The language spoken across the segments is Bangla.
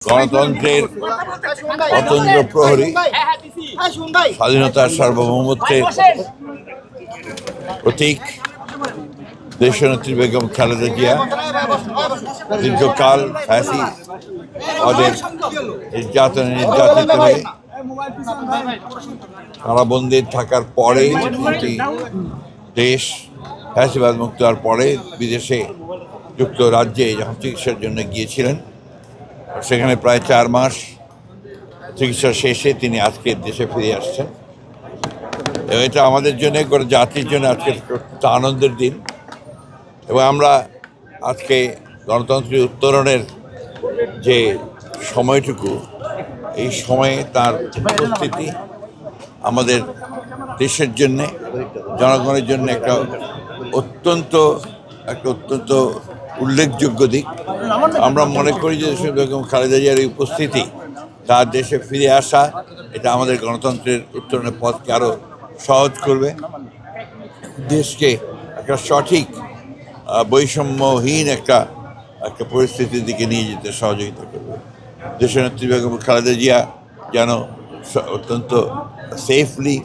গণতন্ত্রের অতন্দ্র প্রহরী, স্বাধীনতার সার্বভৌমত্বের প্রতীক দেশনেত্রী বেগম খালেদা জিয়া দীর্ঘকাল ওদের নির্যাতিত হয়ে কারাবন্দী থাকার পরে দেশ ফ্যাসিবাদ মুক্ত হওয়ার পরে বিদেশে যুক্তরাজ্যে যখন চিকিৎসার জন্য গিয়েছিলেন, সেখানে প্রায় 4 মাস চিকিৎসা শেষে তিনি আজকে দেশে ফিরে আসছেন। এটা আমাদের জন্য, গোটা জাতির জন্য আজকে একটা আনন্দের দিন। এবং আমরা আজকে গণতন্ত্রের উত্তরণের যে সময়টুকু, এই সময়ে তার উপস্থিতি আমাদের দেশের জন্যে, জনগণের জন্য একটা অত্যন্ত উল্লেখযোগ্য দিক। আমরা মনে করি যে বেগম খালেদা জিয়ার এই উপস্থিতি, তার দেশে ফিরে আসা, এটা আমাদের গণতন্ত্রের উত্তরণের পথকে আরও সহজ করবে, দেশকে একটা সঠিক বৈষম্যহীন একটা পরিস্থিতির দিকে নিয়ে যেতে সহযোগিতা করবে। দেশনেত্রী বেগম খালেদা জিয়া যেন অত্যন্ত সেফলি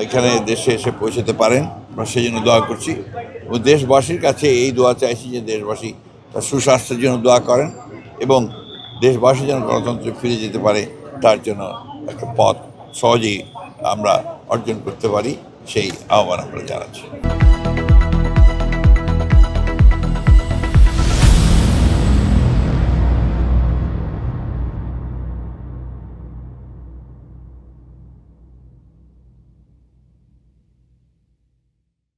এখানে দেশে এসে পৌঁছতে পারেন, আমরা সেই জন্য দোয়া করছি। এবং দেশবাসীর কাছে এই দোয়া চাইছি যে দেশবাসী তার সুস্বাস্থ্যের জন্য দোয়া করেন এবং দেশবাসী যেন গণতন্ত্রে ফিরে যেতে পারে, তার জন্য একটা পথ সহজেই আমরা অর্জন করতে পারি, সেই আহ্বান আমরা জানাচ্ছি।